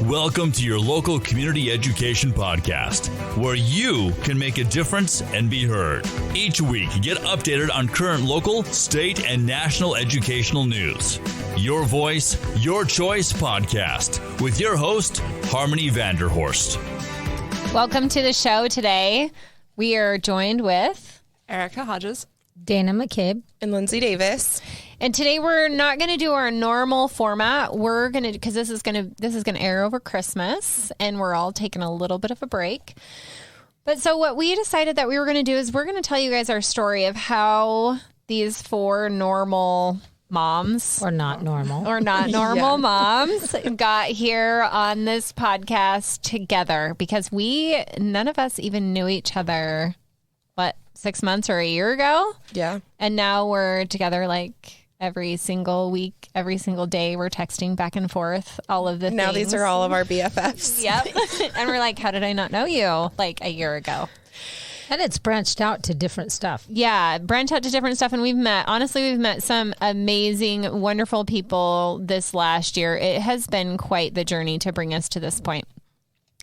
Welcome to your local community education podcast, where you can make a difference and be heard. Each week, get updated on current local, state, and national educational news. Your Voice, Your Choice podcast with your host, Harmony Vanderhorst. Welcome to the show today. We are joined with Erica Hodges, Dana McCabe, and Lindsay Davis. And today we're not going to do our normal format. We're going to, because this is going to air over Christmas, and we're all taking a little bit of a break. But so what we decided that we were going to do is we're going to tell you guys our story of how these four normal moms or not normal moms got here on this podcast together, because none of us even knew each other, 6 months or a year ago? Yeah. And now we're together like every single week, every single day. We're texting back and forth all of the now things. These are all of our BFFs. Yep. And we're like, how did I not know you like a year ago? And it's branched out to different stuff. Yeah, branched out to different stuff. And we've met some amazing, wonderful people this last year. It has been quite the journey to bring us to this point.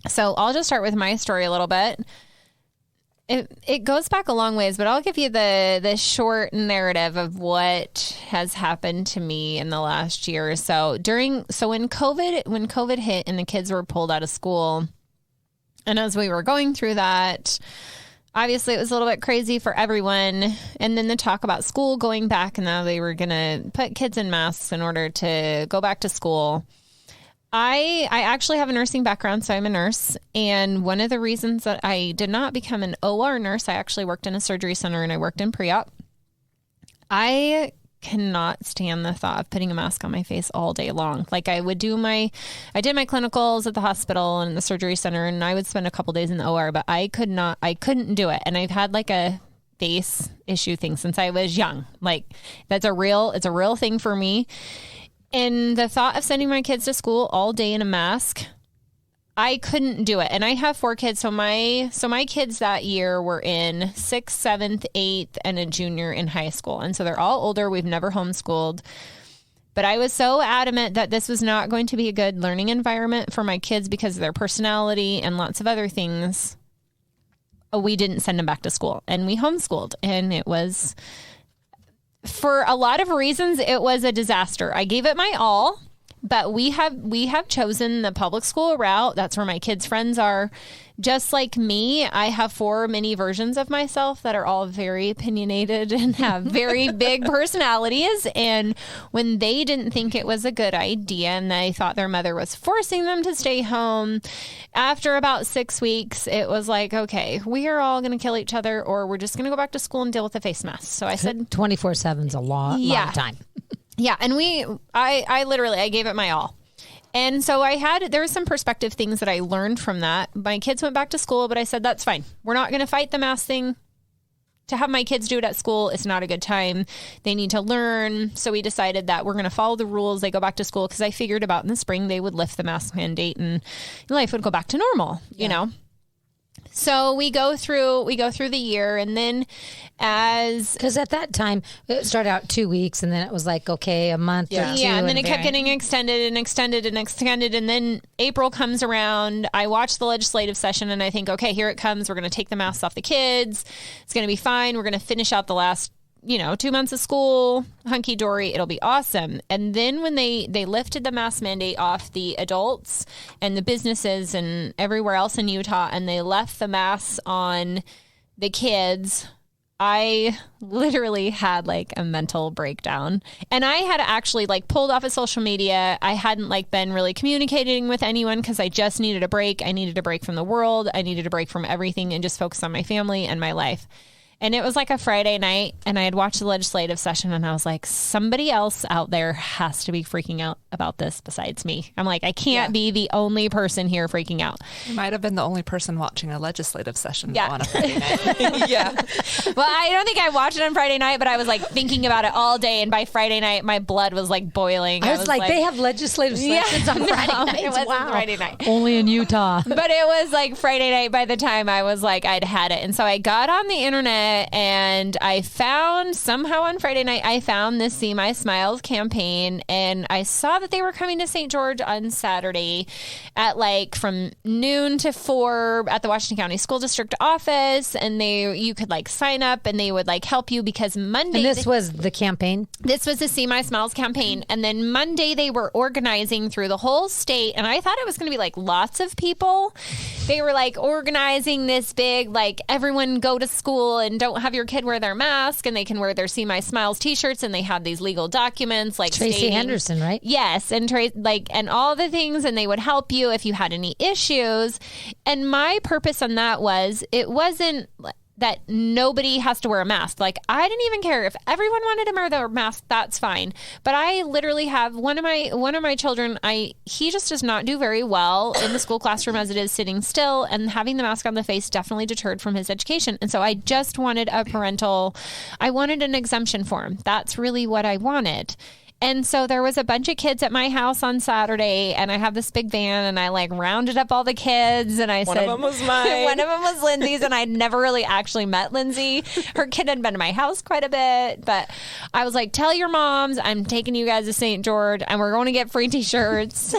So I'll just start with my story a little bit. It goes back a long ways, but I'll give you the short narrative of what has happened to me in the last year or so. When COVID hit and the kids were pulled out of school, and as we were going through that, obviously it was a little bit crazy for everyone. And then the talk about school going back, and now they were going to put kids in masks in order to go back to school. I actually have a nursing background, so I'm a nurse. And one of the reasons that I did not become an OR nurse, I actually worked in a surgery center and I worked in pre-op. I cannot stand the thought of putting a mask on my face all day long. Like I did my clinicals at the hospital and the surgery center, and I would spend a couple days in the OR, but I couldn't do it. And I've had like a face issue thing since I was young. Like it's a real thing for me. And the thought of sending my kids to school all day in a mask, I couldn't do it. And I have 4 kids. So my kids that year were in 6th, 7th, 8th, and a junior in high school. And so they're all older. We've never homeschooled. But I was so adamant that this was not going to be a good learning environment for my kids because of their personality and lots of other things. We didn't send them back to school, and we homeschooled. And it was, for a lot of reasons, it was a disaster. I gave it my all, but we have chosen the public school route. That's where my kids' friends are. Just like me, I have 4 mini versions of myself that are all very opinionated and have very big personalities. And when they didn't think it was a good idea and they thought their mother was forcing them to stay home, after about 6 weeks, it was like, okay, we are all going to kill each other, or we're just going to go back to school and deal with the face mask. So I said 24/7 is a lot of time. Yeah. And I gave it my all. And so there was some perspective things that I learned from that. My kids went back to school, but I said, that's fine. We're not going to fight the mask thing. To have my kids do it at school, it's not a good time. They need to learn. So we decided that we're going to follow the rules. They go back to school, because I figured about in the spring they would lift the mask mandate and life would go back to normal, you know? So we go through the year, and then because at that time it started out 2 weeks, and then it was like, okay, a month or 2. Yeah, and then it kept getting extended and extended and extended. And then April comes around. I watch the legislative session and I think, okay, here it comes. We're going to take the masks off the kids. It's going to be fine. We're going to finish out the last 2 months of school, hunky-dory, it'll be awesome. And then when they lifted the mask mandate off the adults and the businesses and everywhere else in Utah, and they left the masks on the kids, I literally had like a mental breakdown. And I had actually pulled off of social media. I hadn't been really communicating with anyone because I just needed a break. I needed a break from the world. I needed a break from everything and just focus on my family and my life. And it was like a Friday night, and I had watched the legislative session, and I was like, somebody else out there has to be freaking out about this besides me. I'm like, I can't be the only person here freaking out. You might have been the only person watching a legislative session on a Friday night. Well, I don't think I watched it on Friday night, but I was thinking about it all day, and by Friday night, my blood was boiling. I was like, they have legislative sessions on Friday nights. It wasn't Friday night. Only in Utah. But it was Friday night by the time I was I'd had it. And so I got on the internet it, and I found somehow on Friday night, I found this See My Smiles campaign, and I saw that they were coming to St. George on Saturday at like from noon to 4 at the Washington County School District office, and you could like sign up and they would like help you because Monday. And this was the campaign? This was the See My Smiles campaign. And then Monday they were organizing through the whole state, and I thought it was going to be like lots of people. They were like organizing this big, like everyone go to school and don't have your kid wear their mask, and they can wear their See My Smiles t-shirts, and they had these legal documents like Tracy stating, Henderson, right? Yes, and and all the things, and they would help you if you had any issues. And my purpose on that was, it wasn't that nobody has to wear a mask. Like, I didn't even care if everyone wanted to wear their mask, that's fine. But I literally have one of my children, he just does not do very well in the school classroom as it is sitting still, and having the mask on the face definitely deterred from his education. And so I just wanted I wanted an exemption for him. That's really what I wanted. And so there was a bunch of kids at my house on Saturday, and I have this big van, and I like rounded up all the kids, and I said, one of them was mine. One of them was Lindsay's, and I'd never really actually met Lindsay. Her kid had been to my house quite a bit, but I was like, tell your moms I'm taking you guys to St. George, and we're going to get free t-shirts,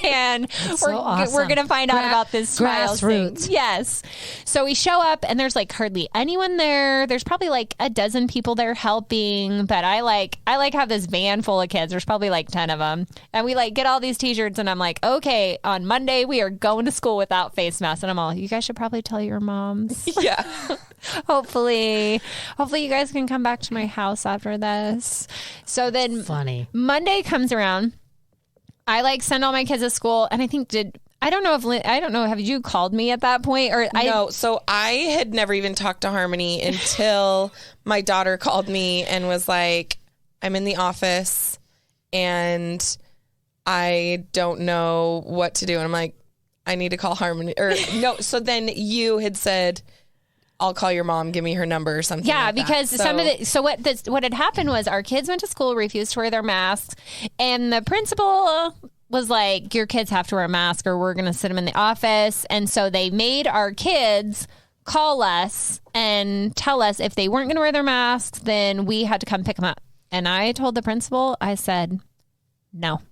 and we're going to find out about this Smiles thing. Yes. So we show up, and there's like hardly anyone there. There's probably like a dozen people there helping, but I have this van full of kids. There's probably like 10 of them, and we like get all these t-shirts, and I'm like, okay, on Monday we are going to school without face masks, and I'm all, you guys should probably tell your moms. Yeah. hopefully you guys can come back to my house after this. So then Funny. Monday comes around, I like send all my kids to school, and I think I don't know, have you called me at that point? No, so I had never even talked to Harmony until my daughter called me and was like, I'm in the office and I don't know what to do. And I'm like, I need to call Harmony. Or no, so then you had said, I'll call your mom, give me her number or something. Yeah, like because that. what had happened was our kids went to school, refused to wear their masks, and the principal was like, your kids have to wear a mask or we're going to sit them in the office. And so they made our kids call us and tell us if they weren't going to wear their masks, then we had to come pick them up. And I told the principal, I said, no.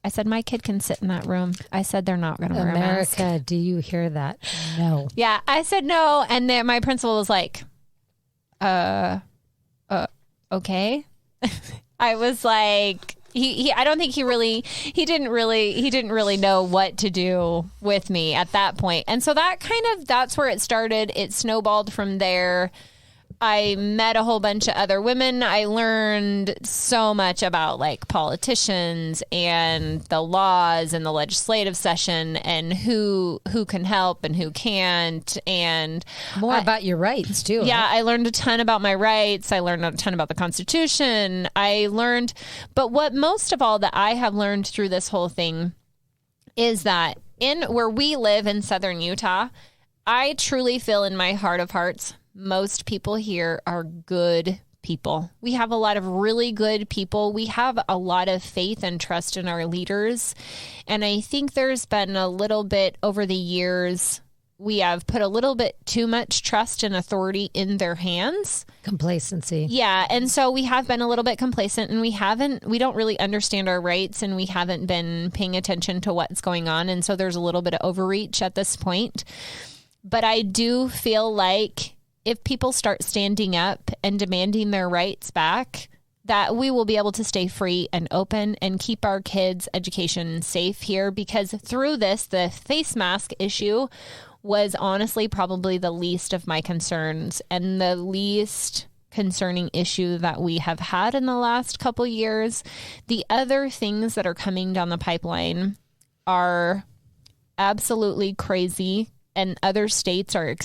I said, my kid can sit in that room. I said, they're not going to wear a mask. America, do you hear that? No. Yeah, I said no. And then my principal was like, okay. I was like, I don't think he didn't really know what to do with me at that point. And so that's where it started. It snowballed from there. I met a whole bunch of other women. I learned so much about like politicians and the laws and the legislative session and who can help and who can't, and more about your rights too. Yeah, right? I learned a ton about my rights. I learned a ton about the Constitution. But what most of all that I have learned through this whole thing is that where we live in Southern Utah, I truly feel in my heart of hearts, most people here are good people. We have a lot of really good people. We have a lot of faith and trust in our leaders. And I think there's been a little bit over the years, we have put a little bit too much trust and authority in their hands. Complacency. Yeah. And so we have been a little bit complacent, and we don't really understand our rights, and we haven't been paying attention to what's going on. And so there's a little bit of overreach at this point. But I do feel like if people start standing up and demanding their rights back, that we will be able to stay free and open and keep our kids' education safe here. Because through this, the face mask issue was honestly probably the least of my concerns and the least concerning issue that we have had in the last couple years. The other things that are coming down the pipeline are absolutely crazy. And other states are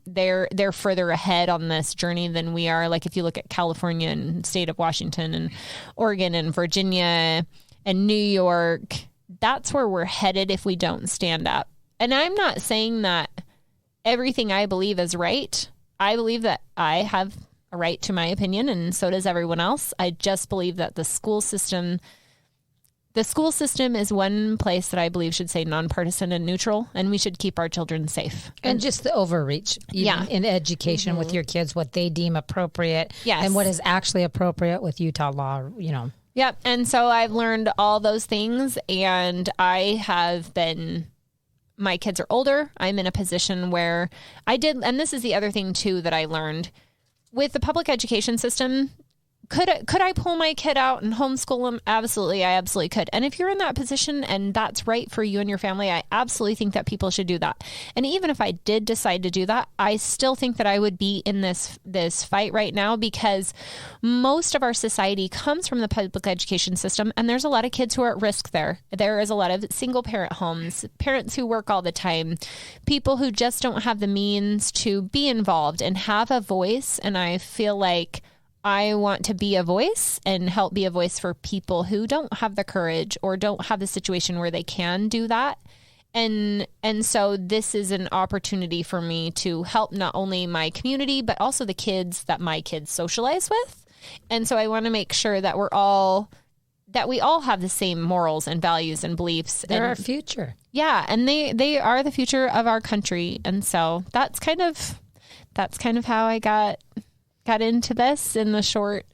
they're further ahead on this journey than we are. Like if you look at California and state of Washington and Oregon and Virginia and New York, that's where we're headed if we don't stand up. And I'm not saying that everything I believe is right. I believe that I have a right to my opinion, and so does everyone else. I just believe that the school system the school system is one place that I believe should say nonpartisan and neutral, and we should keep our children safe. And just the overreach even in education with your kids, what they deem appropriate and what is actually appropriate with Utah law, you know. Yep. And so I've learned all those things, and my kids are older. I'm in a position where and this is the other thing too that I learned with the public education system. Could I pull my kid out and homeschool him? Absolutely. I absolutely could. And if you're in that position and that's right for you and your family, I absolutely think that people should do that. And even if I did decide to do that, I still think that I would be in this fight right now, because most of our society comes from the public education system, and there's a lot of kids who are at risk there. There is a lot of single parent homes, parents who work all the time, people who just don't have the means to be involved and have a voice. And I feel like I want to be a voice and help be a voice for people who don't have the courage or don't have the situation where they can do that. And so this is an opportunity for me to help not only my community, but also the kids that my kids socialize with. And so I want to make sure that we all have the same morals and values and beliefs. They're our future. Yeah. And they are the future of our country. And so that's kind of how I got into this in the short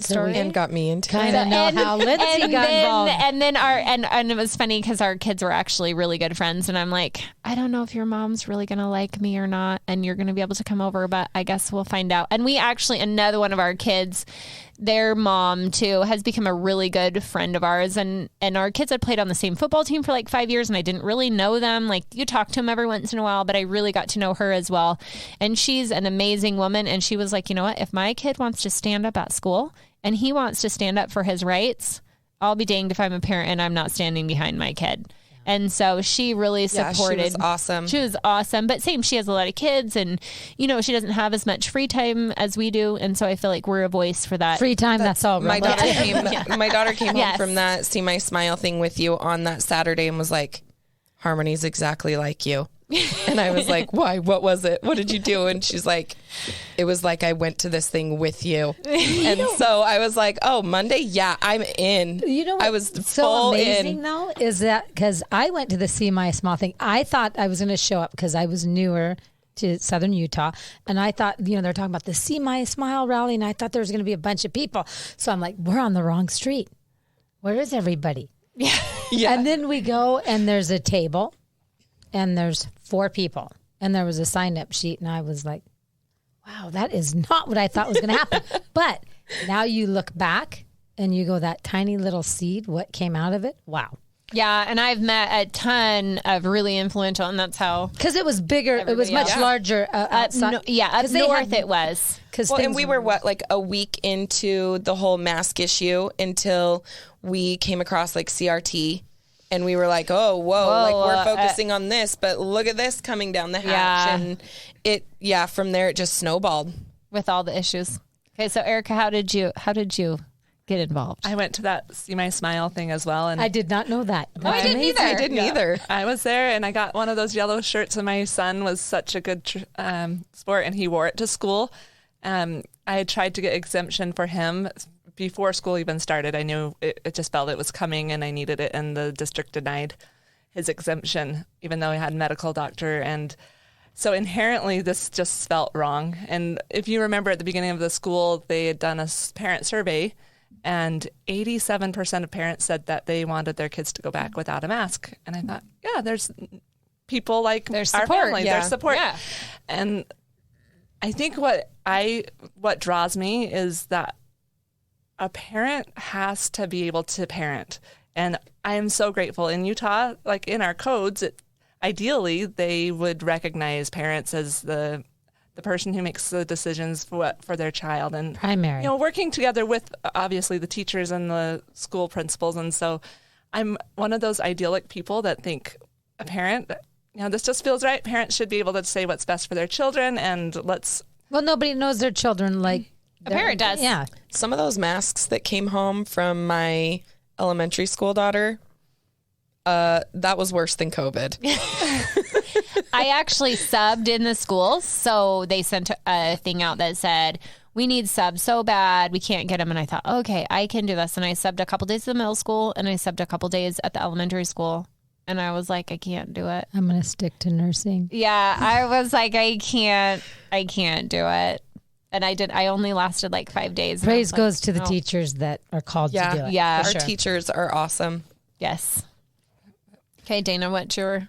story, and got me into kind of know how Lindsay got involved. And then and it was funny because our kids were actually really good friends, and I'm like, I don't know if your mom's really gonna like me or not, and you're gonna be able to come over, but I guess we'll find out. And we actually, another one of our kids, their mom too has become a really good friend of ours, and our kids had played on the same football team for like 5 years, and I didn't really know them. Like, you talk to them every once in a while, but I really got to know her as well. And she's an amazing woman, and she was like, you know what, if my kid wants to stand up at school and he wants to stand up for his rights, I'll be danged if I'm a parent and I'm not standing behind my kid. And so she really supported. She was awesome. She was awesome. But same, she has a lot of kids, and, you know, she doesn't have as much free time as we do. And so I feel like we're a voice for that. Free time, that's all. My daughter came home from that See My Smile thing with you on that Saturday and was like, Harmony's exactly like you. And I was like, why? What was it? What did you do? And she's like, it was like I went to this thing with you. And so I was like, oh, Monday? Yeah, I'm in. You know what? I was so full amazing, in. though, is that because I went to the See My Smile thing. I thought I was going to show up because I was newer to Southern Utah. And I thought, you know, they're talking about the See My Smile rally. And I thought there was going to be a bunch of people. So I'm like, we're on the wrong street. Where is everybody? Yeah. And then we go and there's a table. And there's 4 people, and there was a sign-up sheet, and I was like, wow, that is not what I thought was going to happen. But now you look back, and you go, that tiny little seed, what came out of it? Wow. Yeah, and I've met a ton of really influential, and that's how... Because it was bigger, it was much larger outside. Up north it was. Well, and we were, like a week into the whole mask issue until we came across, like, CRT. And we were like, oh, whoa, like we're focusing on this, but look at this coming down the hatch. And from there it just snowballed. With all the issues. Okay, so Erica, how did you get involved? I went to that See My Smile thing as well. And I did not know that. I didn't either. I was there, and I got one of those yellow shirts, and my son was such a good sport, and he wore it to school. I had tried to get exemption for him before school even started. I knew it just felt it was coming and I needed it, and the district denied his exemption, even though he had a medical doctor. And so inherently this just felt wrong. And if you remember at the beginning of the school, they had done a parent survey, and 87% of parents said that they wanted their kids to go back without a mask. And I thought, yeah, there's people like there's our support, family, there's support. Yeah. And I think what draws me is that a parent has to be able to parent. And I am so grateful. In Utah, like in our codes, ideally they would recognize parents as the person who makes the decisions for their child, and primary, you know, working together with obviously the teachers and the school principals. And so I'm one of those idyllic people that think a parent, you know, this just feels right. Parents should be able to say what's best for their children, and well, nobody knows their children like a parent does. Yeah. Some of those masks that came home from my elementary school daughter, that was worse than COVID. I actually subbed in the schools, so they sent a thing out that said, we need subs so bad. We can't get them. And I thought, okay, I can do this. And I subbed a couple days at the middle school and I subbed a couple days at the elementary school. And I was like, I can't do it. I'm going to stick to nursing. Yeah. I was like, I can't do it. And I only lasted like 5 days. Praise goes to the teachers that are called to do it. Yeah. Our teachers are awesome. Yes. Okay, Dana, what's your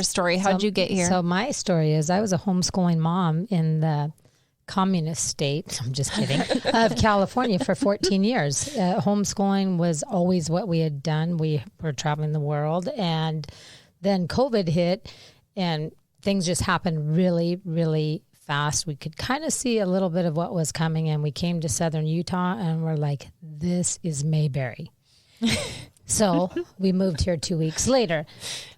story? How'd you get here? So my story is I was a homeschooling mom in the communist state, I'm just kidding, of California for 14 years. Homeschooling was always what we had done. We were traveling the world, and then COVID hit and things just happened really, really fast. We could kind of see a little bit of what was coming, and we came to southern Utah and we're like, this is Mayberry. So we moved here 2 weeks later.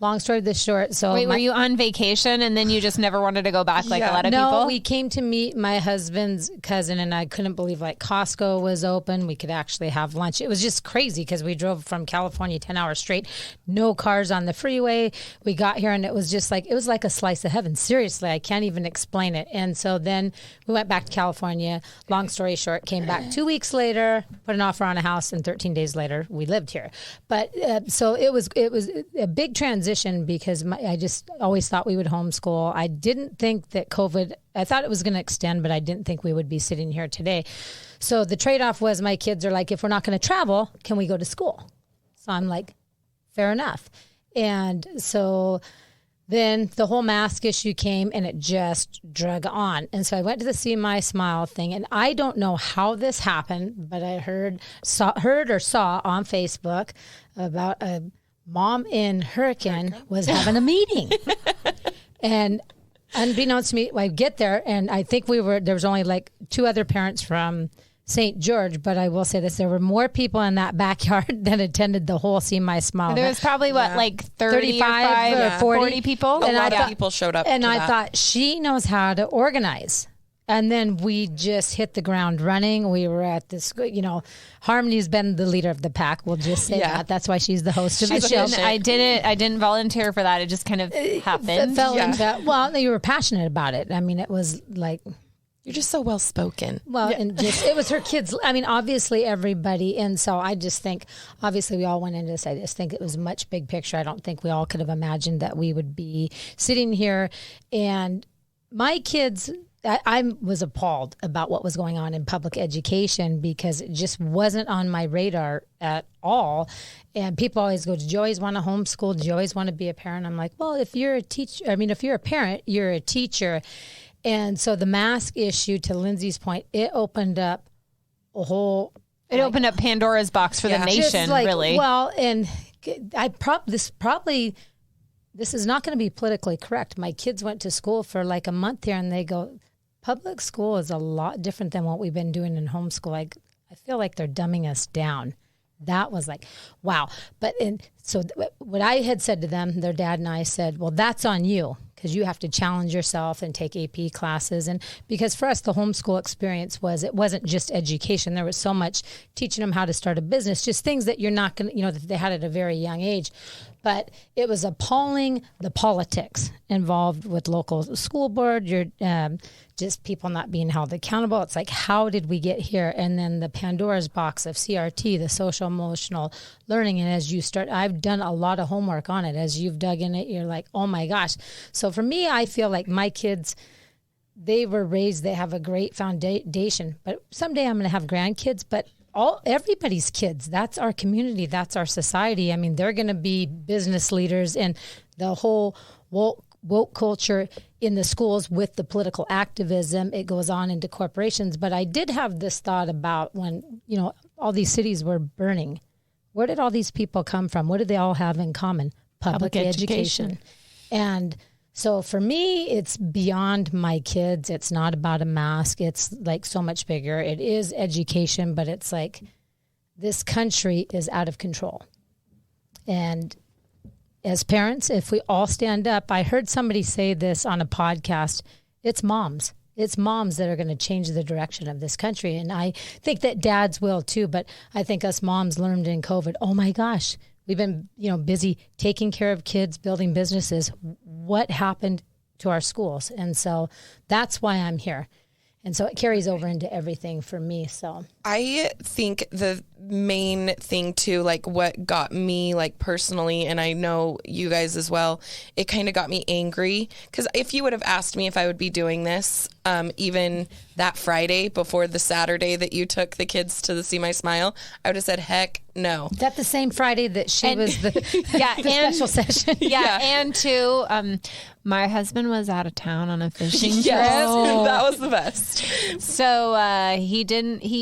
Long story this short. So wait, were you on vacation and then you just never wanted to go back like a lot of people? No, we came to meet my husband's cousin, and I couldn't believe like Costco was open. We could actually have lunch. It was just crazy because we drove from California 10 hours straight, no cars on the freeway. We got here and it was just like, it was like a slice of heaven. Seriously, I can't even explain it. And so then we went back to California. Long story short, came back 2 weeks later, put an offer on a house, and 13 days later we lived here. But so it was a big transition because I just always thought we would homeschool. I didn't think that COVID, I thought it was going to extend, but I didn't think we would be sitting here today. So the trade-off was my kids are like, if we're not going to travel, can we go to school? So I'm like, fair enough. And so then the whole mask issue came and it just drug on. And so I went to the See My Smile thing, and I don't know how this happened, but I heard or saw on Facebook about a mom in Hurricane was having a meeting. And unbeknownst to me, I get there and I think there was only like 2 other parents from St. George, but I will say this, there were more people in that backyard than attended the whole See My Smile. There was probably like 35 or 40 people. A lot of people showed up. And I thought she knows how to organize. And then we just hit the ground running. We were at this, Harmony's been the leader of the pack. We'll just say that. That's why she's the host of the show. I didn't volunteer for that. It just kind of happened. Well, you were passionate about it. I mean, it was like... You're just so well spoken. Well, and just it was her kids. I mean, obviously everybody. And so I just think, obviously we all went into this. I just think it was much big picture. I don't think we all could have imagined that we would be sitting here. And my kids, I was appalled about what was going on in public education because it just wasn't on my radar at all. And people always go, "Do you always want to homeschool? Do you always want to be a parent?" I'm like, well, if you're a teacher, if you're a parent, you're a teacher. And so the mask issue, to Lindsay's point, it opened up a whole... It opened up Pandora's box for the nation, really. Well, and this is not going to be politically correct. My kids went to school for like a month here, and they go, public school is a lot different than what we've been doing in homeschool. I feel like they're dumbing us down. That was like, wow. So what I had said to them, their dad and I said, well, that's on you, because you have to challenge yourself and take AP classes. And because for us, the homeschool experience it wasn't just education. There was so much teaching them how to start a business, just things that you're not going to, that they had at a very young age. But it was appalling, the politics involved with local school board. You're just people not being held accountable. It's like, how did we get here? And then the Pandora's box of CRT, the social emotional learning. And as you start, I've done a lot of homework on it. As you've dug in it, you're like, oh my gosh. So for me, I feel like my kids, they were raised, they have a great foundation. But someday I'm going to have grandkids, but everybody's kids. That's our community. That's our society. I mean, they're going to be business leaders, and the whole woke culture in the schools with the political activism, it goes on into corporations. But I did have this thought about when, all these cities were burning. Where did all these people come from? What did they all have in common? Public education. And so for me, it's beyond my kids. It's not about a mask. It's like so much bigger. It is education, but it's like this country is out of control. And as parents, if we all stand up, I heard somebody say this on a podcast, it's moms. It's moms that are going to change the direction of this country. And I think that dads will too, but I think us moms learned in COVID, oh my gosh, we've been, busy taking care of kids, building businesses. What happened to our schools? And so that's why I'm here. And so it carries over into everything for me. So I think the main thing too, like what got me like personally, and I know you guys as well, it kind of got me angry because if you would have asked me if I would be doing this, even that Friday before the Saturday that you took the kids to the See My Smile, I would have said, heck no. is that the same Friday that she was the, special session? Yeah. And two, my husband was out of town on a fishing trip. That was the best. So he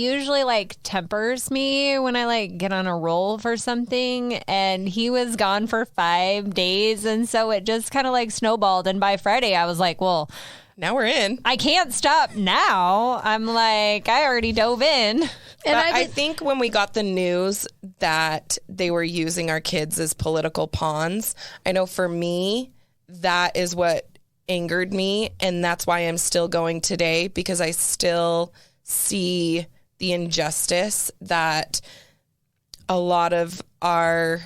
usually like tempers me when I like get on a roll for something, and he was gone for 5 days, and so it just kind of like snowballed, and by Friday I was like, well, now we're in. I can't stop now. I'm like, I already dove in. And I think when we got the news that they were using our kids as political pawns, I know for me, that is what angered me. And that's why I'm still going today, because I still see the injustice that a lot of our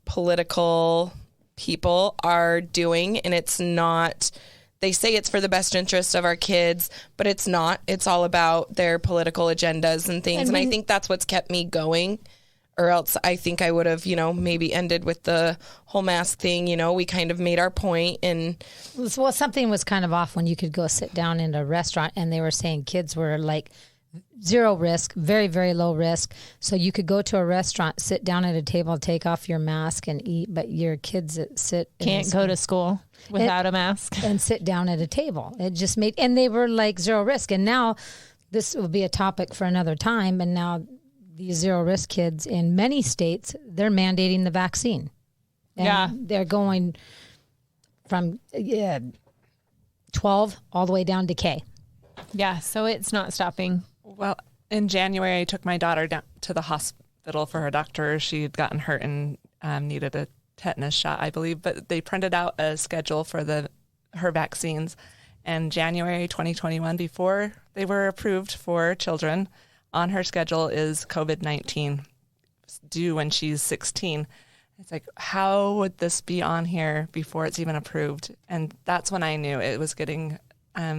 political people are doing. And it's not... They say it's for the best interest of our kids, but it's not. It's all about their political agendas and things. And I think that's what's kept me going, or else I think I would have, maybe ended with the whole mask thing. We kind of made our point. And well, something was kind of off when you could go sit down in a restaurant and they were saying kids were like zero risk, very, very low risk. So you could go to a restaurant, sit down at a table, take off your mask and eat, but your kids that can't go to school without a mask and sit down at a table. It just made, and they were like zero risk. And now this will be a topic for another time. And now these zero risk kids in many states, they're mandating the vaccine. And they're going from 12 all the way down to K. Yeah. So it's not stopping. Well, in January, I took my daughter down to the hospital for her doctor. She had gotten hurt and needed a tetanus shot, I believe. But they printed out a schedule for her vaccines. And January 2021, before they were approved for children, on her schedule is COVID-19 due when she's 16. It's like, how would this be on here before it's even approved? And that's when I knew it was getting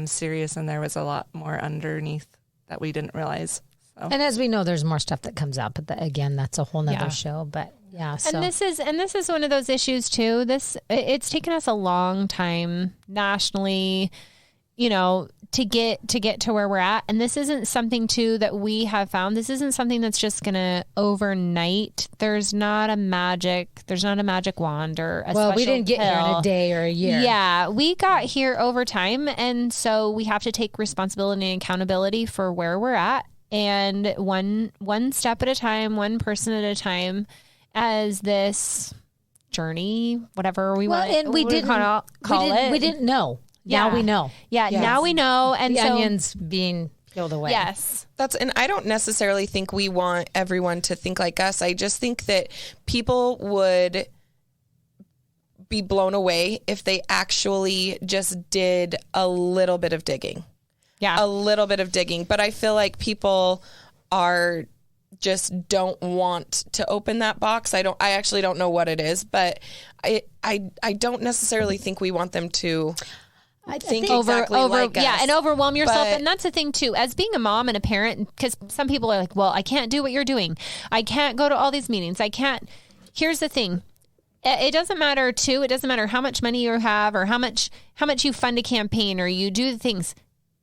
serious, and there was a lot more underneath that we didn't realize. So. And as we know, there's more stuff that comes out, but again, that's a whole nother show. But yeah, so. And this is one of those issues too. It's taken us a long time nationally, to get to where we're at. And this isn't something too that we have found. This isn't something that's just gonna overnight. There's not a magic wand or a special we didn't get pill. here in a day or a year. Yeah, we got here over time, and so we have to take responsibility and accountability for where we're at, and one step at a time, one person at a time, as this journey, whatever we want. And we didn't call it. We didn't know. Yeah. Now we know. Yeah, yes. Now we know. And the so, onions being peeled away. Yes. And I don't necessarily think we want everyone to think like us. I just think that people would be blown away if they actually just did a little bit of digging. Yeah. A little bit of digging. But I feel like people just don't want to open that box. I actually don't know what it is, but I don't necessarily think we want them to think exactly like us. Yeah, and overwhelm yourself. And that's the thing too, as being a mom and a parent, because some people are like, well, I can't do what you're doing. I can't go to all these meetings. I can't. Here's the thing. It doesn't matter too. It doesn't matter how much money you have or how much you fund a campaign or you do the things.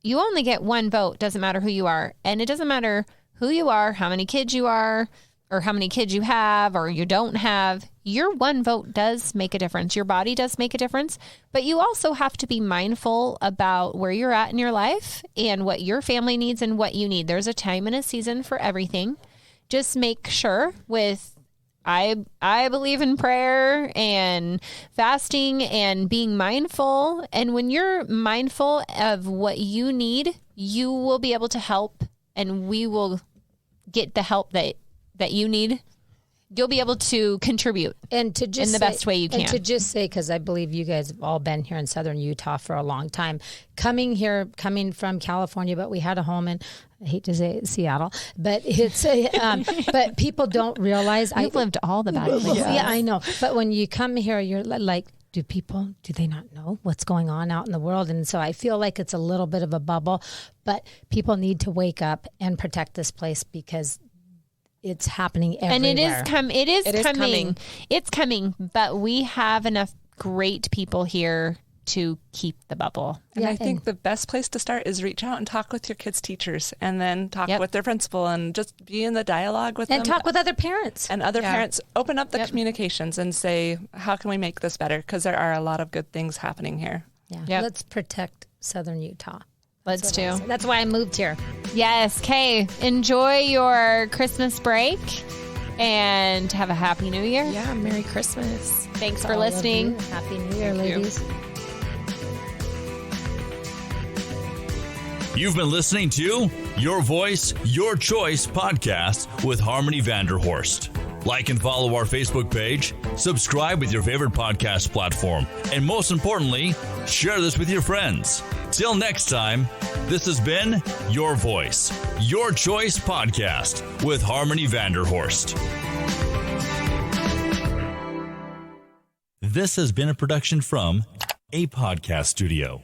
You only get one vote. Doesn't matter who you are. And it doesn't matter who you are, how many kids you are, or how many kids you have or you don't have. Your one vote does make a difference. Your body does make a difference. But you also have to be mindful about where you're at in your life and what your family needs and what you need. There's a time and a season for everything. Just make sure I believe in prayer and fasting and being mindful. And when you're mindful of what you need, you will be able to help, and we will get the help that you need. You'll be able to contribute in the best way you can. And to just say, because I believe you guys have all been here in Southern Utah for a long time, coming from California, but we had a home in, I hate to say it, Seattle, but it's but people don't realize I've lived all the bad places. Yeah, I know. But when you come here, you're like, do they not know what's going on out in the world? And so I feel like it's a little bit of a bubble, but people need to wake up and protect this place because it's happening everywhere. And it is coming. coming. It's coming, but we have enough great people here to keep the bubble. And I think the best place to start is reach out and talk with your kids' teachers and then talk with their principal and just be in the dialogue with them. And talk with other parents. And other parents. Open up the communications and say, how can we make this better? Because there are a lot of good things happening here. Yeah. Yep. Let's protect Southern Utah. Let's do. That's why I moved here. Yes. Kay, enjoy your Christmas break and have a happy new year. Yeah, Merry Christmas. Thanks for All of listening. you. Happy New Year, ladies. You've been listening to Your Voice, Your Choice podcast with Harmony Vanderhorst. Like and follow our Facebook page, subscribe with your favorite podcast platform, and most importantly, share this with your friends. Till next time, this has been Your Voice, Your Choice podcast with Harmony Vanderhorst. This has been a production from A Podcast Studio.